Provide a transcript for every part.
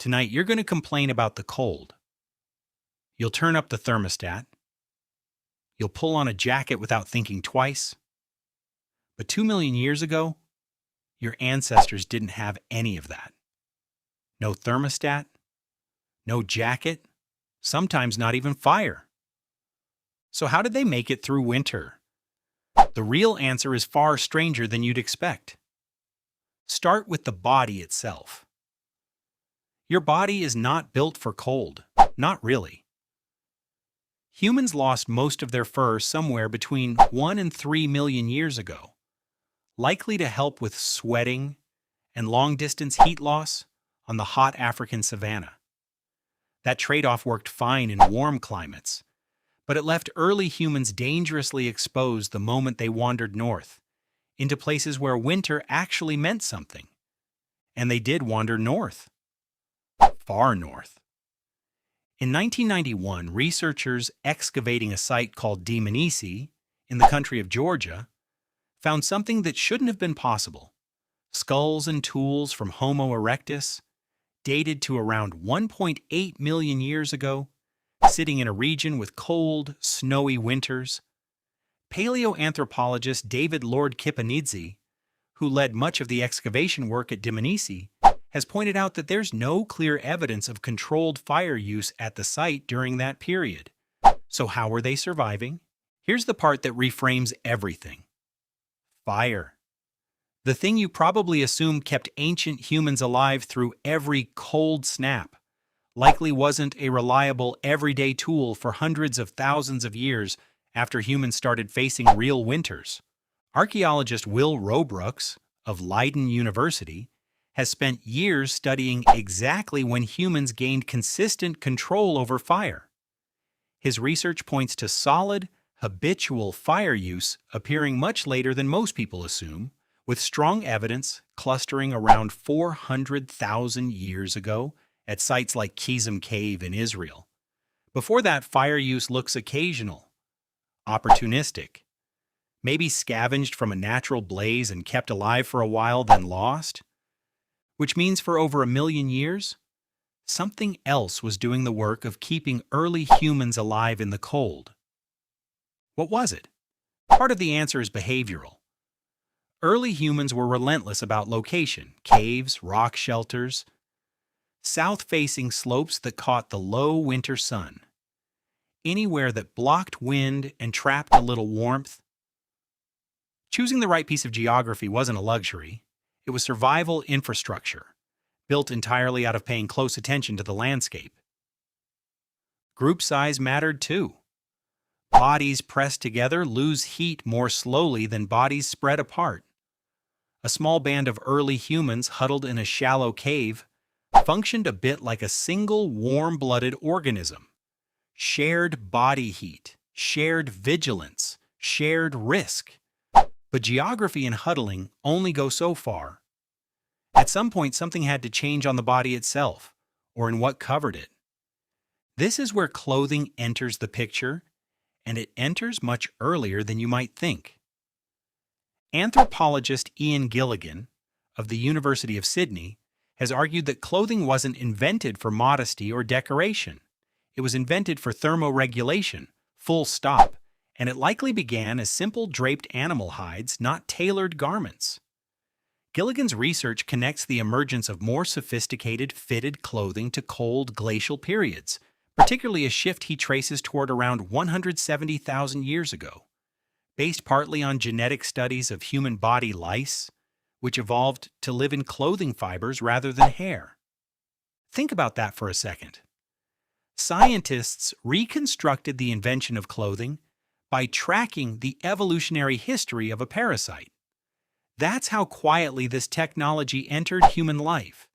Tonight, you're going to complain about the cold. You'll turn up the thermostat. You'll pull on a jacket without thinking twice. But 2 million years ago, your ancestors didn't have any of that. No thermostat, no jacket, sometimes not even fire. So how did they make it through winter? The real answer is far stranger than you'd expect. Start with the body itself. Your body is not built for cold, not really. Humans lost most of their fur somewhere between 1 and 3 million years ago, likely to help with sweating and long-distance heat loss on the hot African savanna. That trade-off worked fine in warm climates, but it left early humans dangerously exposed the moment they wandered north, into places where winter actually meant something. And they did wander north. Far north. In 1991, researchers excavating a site called Dmanisi in the country of Georgia found something that shouldn't have been possible. Skulls and tools from Homo erectus, dated to around 1.8 million years ago, sitting in a region with cold, snowy winters. Paleoanthropologist David Lord Kipanidze, who led much of the excavation work at Dmanisi, has pointed out that there's no clear evidence of controlled fire use at the site during that period. So how were they surviving? Here's the part that reframes everything. Fire. The thing you probably assume kept ancient humans alive through every cold snap likely wasn't a reliable everyday tool for hundreds of thousands of years after humans started facing real winters. Archaeologist Will Robrooks of Leiden University has spent years studying exactly when humans gained consistent control over fire. His research points to solid, habitual fire use appearing much later than most people assume, with strong evidence clustering around 400,000 years ago at sites like Kizim Cave in Israel. Before that, fire use looks occasional, opportunistic, maybe scavenged from a natural blaze and kept alive for a while, then lost. Which means for over 1 million years, something else was doing the work of keeping early humans alive in the cold. What was it? Part of the answer is behavioral. Early humans were relentless about location: caves, rock shelters, south-facing slopes that caught the low winter sun, anywhere that blocked wind and trapped a little warmth. Choosing the right piece of geography wasn't a luxury. It was survival infrastructure, built entirely out of paying close attention to the landscape. Group size mattered too. Bodies pressed together lose heat more slowly than bodies spread apart. A small band of early humans huddled in a shallow cave functioned a bit like a single warm-blooded organism. Shared body heat, shared vigilance, shared risk. But geography and huddling only go so far. At some point, something had to change on the body itself, or in what covered it. This is where clothing enters the picture, and it enters much earlier than you might think. Anthropologist Ian Gilligan of the University of Sydney has argued that clothing wasn't invented for modesty or decoration. It was invented for thermoregulation, full stop, and it likely began as simple draped animal hides, not tailored garments. Gilligan's research connects the emergence of more sophisticated, fitted clothing to cold glacial periods, particularly a shift he traces toward around 170,000 years ago, based partly on genetic studies of human body lice, which evolved to live in clothing fibers rather than hair. Think about that for a second. Scientists reconstructed the invention of clothing by tracking the evolutionary history of a parasite. That's how quietly this technology entered human life.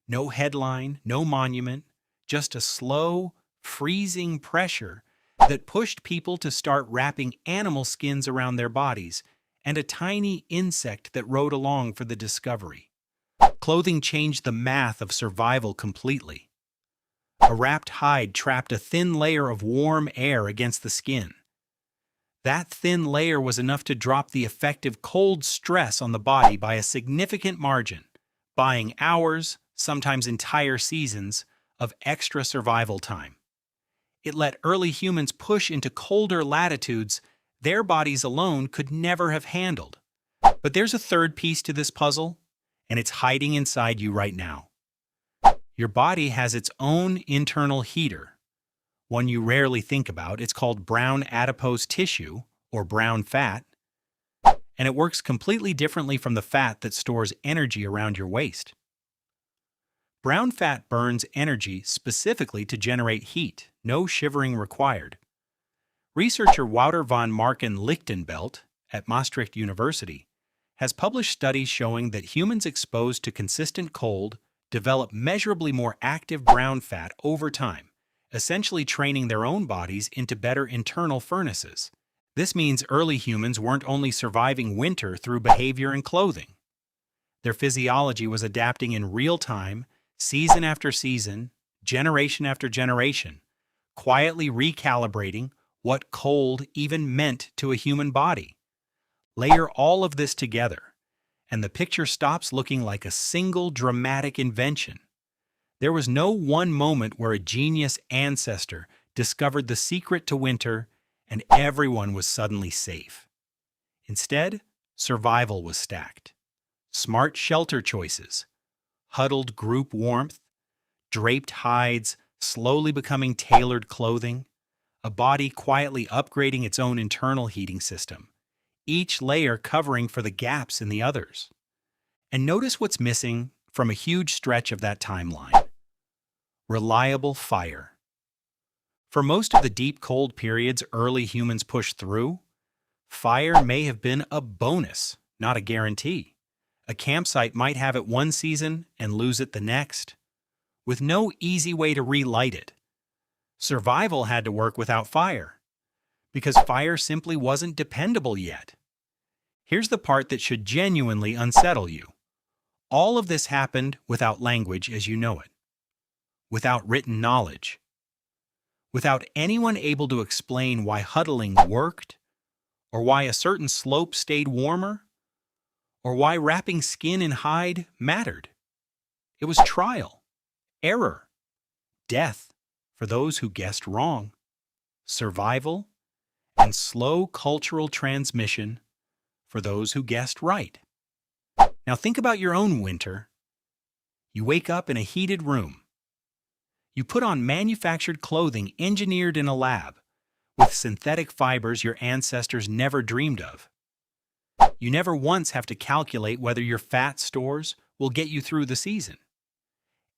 No headline, no monument, just a slow, freezing pressure that pushed people to start wrapping animal skins around their bodies, and a tiny insect that rode along for the discovery. Clothing changed the math of survival completely. A wrapped hide trapped a thin layer of warm air against the skin. That thin layer was enough to drop the effective cold stress on the body by a significant margin, buying hours, sometimes entire seasons, of extra survival time. It let early humans push into colder latitudes their bodies alone could never have handled. But there's a third piece to this puzzle, and it's hiding inside you right now. Your body has its own internal heater, one you rarely think about. It's called brown adipose tissue, or brown fat, and it works completely differently from the fat that stores energy around your waist. Brown fat burns energy specifically to generate heat, no shivering required. Researcher Wouter van Marken-Lichtenbelt at Maastricht University has published studies showing that humans exposed to consistent cold develop measurably more active brown fat over time, essentially training their own bodies into better internal furnaces. This means early humans weren't only surviving winter through behavior and clothing. Their physiology was adapting in real time, season after season, generation after generation, quietly recalibrating what cold even meant to a human body. Layer all of this together, and the picture stops looking like a single dramatic invention. There was no one moment where a genius ancestor discovered the secret to winter and everyone was suddenly safe. Instead, survival was stacked. Smart shelter choices, huddled group warmth, draped hides slowly becoming tailored clothing, a body quietly upgrading its own internal heating system, each layer covering for the gaps in the others. And notice what's missing from a huge stretch of that timeline. Reliable fire. For most of the deep cold periods early humans pushed through, fire may have been a bonus, not a guarantee. A campsite might have it one season and lose it the next, with no easy way to relight it. Survival had to work without fire, because fire simply wasn't dependable yet. Here's the part that should genuinely unsettle you. All of this happened without language as you know it, without written knowledge, without anyone able to explain why huddling worked, or why a certain slope stayed warmer, or why wrapping skin in hide mattered. It was trial, error, death for those who guessed wrong, survival, and slow cultural transmission for those who guessed right. Now think about your own winter. You wake up in a heated room. You put on manufactured clothing engineered in a lab with synthetic fibers your ancestors never dreamed of. You never once have to calculate whether your fat stores will get you through the season.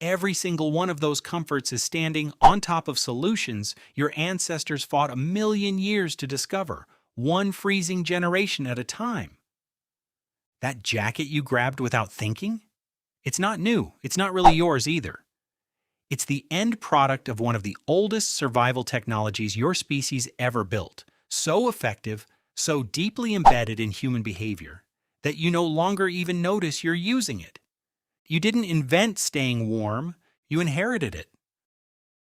Every single one of those comforts is standing on top of solutions your ancestors fought 1,000,000 years to discover, one freezing generation at a time. That jacket you grabbed without thinking? It's not new. It's not really yours either. It's the end product of one of the oldest survival technologies your species ever built, so effective, so deeply embedded in human behavior, that you no longer even notice you're using it. You didn't invent staying warm, you inherited it.